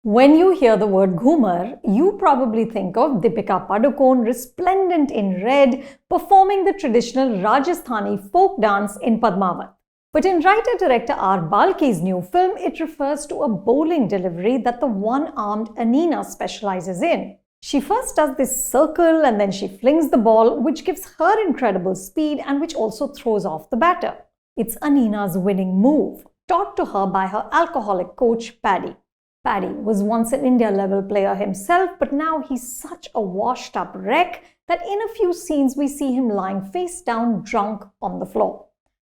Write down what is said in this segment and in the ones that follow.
When you hear the word Ghoomer, you probably think of Deepika Padukone resplendent in red, performing the traditional Rajasthani folk dance in Padmavat. But in writer-director R. Balki's new film, it refers to a bowling delivery that the one-armed Anina specializes in. She first does this circle and then she flings the ball, which gives her incredible speed and which also throws off the batter. It's Anina's winning move, taught to her by her alcoholic coach, Paddy. Paddy was once an India-level player himself, but now he's such a washed-up wreck that in a few scenes we see him lying face down drunk on the floor.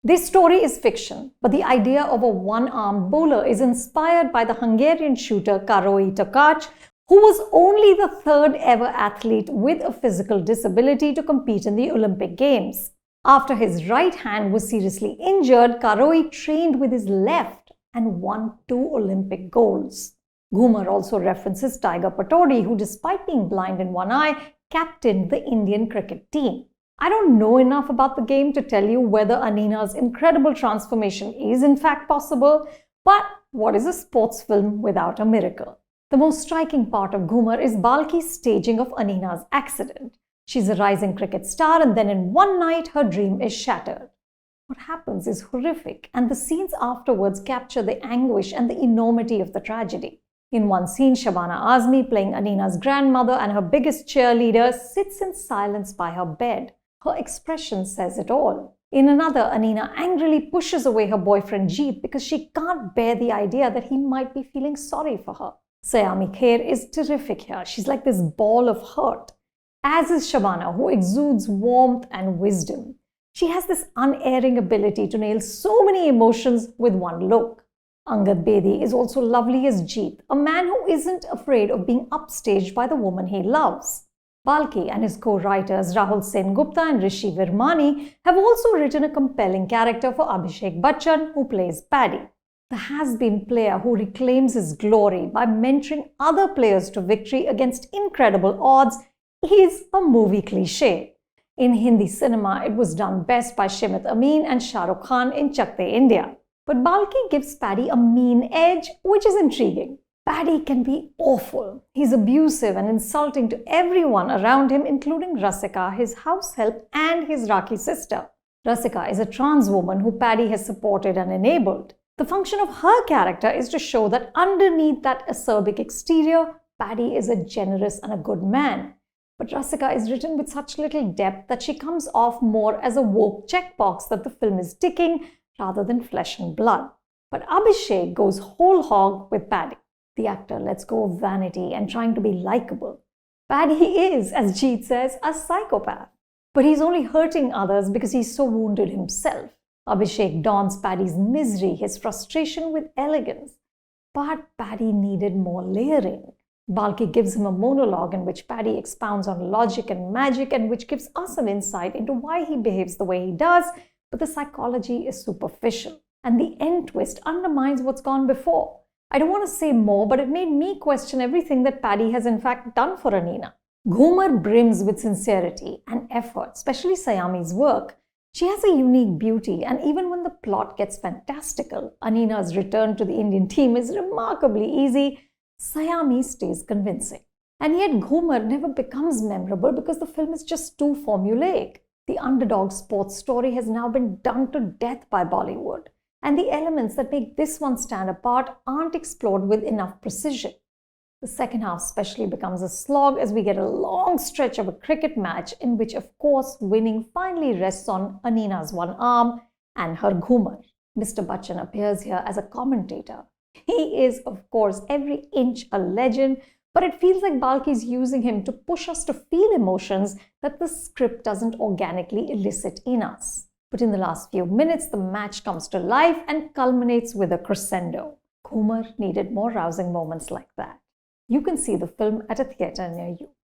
This story is fiction, but the idea of a one-armed bowler is inspired by the Hungarian shooter Károly Takács, who was only the third ever athlete with a physical disability to compete in the Olympic Games. After his right hand was seriously injured, Károly trained with his left and won 2 Olympic golds. Ghoomer also references Tiger Pataudi, who despite being blind in one eye, captained the Indian cricket team. I don't know enough about the game to tell you whether Anina's incredible transformation is in fact possible, but what is a sports film without a miracle? The most striking part of Ghoomer is Balki's staging of Anina's accident. She's a rising cricket star and then in one night her dream is shattered. What happens is horrific, and the scenes afterwards capture the anguish and the enormity of the tragedy. In one scene, Shabana Azmi, playing Anina's grandmother and her biggest cheerleader, sits in silence by her bed. Her expression says it all. In another, Anina angrily pushes away her boyfriend Jeet because she can't bear the idea that he might be feeling sorry for her. Saiyami Kher is terrific here. She's like this ball of hurt. As is Shabana, who exudes warmth and wisdom. She has this unerring ability to nail so many emotions with one look. Angad Bedi is also lovely as Jeet, a man who isn't afraid of being upstaged by the woman he loves. Balki and his co-writers Rahul Sengupta and Rishi Virmani have also written a compelling character for Abhishek Bachchan, who plays Paddy, the has-been player who reclaims his glory by mentoring other players to victory against incredible odds. Is a movie cliché. In Hindi cinema, it was done best by Shimit Amin and Shah Rukh Khan in Chak De India. But Balki gives Paddy a mean edge, which is intriguing. Paddy can be awful. He's abusive and insulting to everyone around him, including Rasika, his house help, and his Rakhi sister. Rasika is a trans woman who Paddy has supported and enabled. The function of her character is to show that underneath that acerbic exterior, Paddy is a generous and a good man. But Rasika is written with such little depth that she comes off more as a woke checkbox that the film is ticking rather than flesh and blood. But Abhishek goes whole hog with Paddy. The actor lets go of vanity and trying to be likable. Paddy is, as Jeet says, a psychopath. But he's only hurting others because he's so wounded himself. Abhishek dons Paddy's misery, his frustration with elegance. But Paddy needed more layering. Balki gives him a monologue in which Paddy expounds on logic and magic and which gives us an insight into why he behaves the way he does, but the psychology is superficial. And the end twist undermines what's gone before. I don't want to say more, but it made me question everything that Paddy has in fact done for Anina. Ghoomer brims with sincerity and effort, especially Saiyami's work. She has a unique beauty, and even when the plot gets fantastical, Anina's return to the Indian team is remarkably easy. Saiyami stays convincing. And yet Ghoomer never becomes memorable because the film is just too formulaic. The underdog sports story has now been done to death by Bollywood, and the elements that make this one stand apart aren't explored with enough precision. The second half especially becomes a slog as we get a long stretch of a cricket match in which, of course, winning finally rests on Anina's one arm and her Ghoomer. Mr. Bachchan appears here as a commentator. He is, of course, every inch a legend, but it feels like Balki's using him to push us to feel emotions that the script doesn't organically elicit in us. But in the last few minutes, the match comes to life and culminates with a crescendo. Ghoomer needed more rousing moments like that. You can see the film at a theatre near you.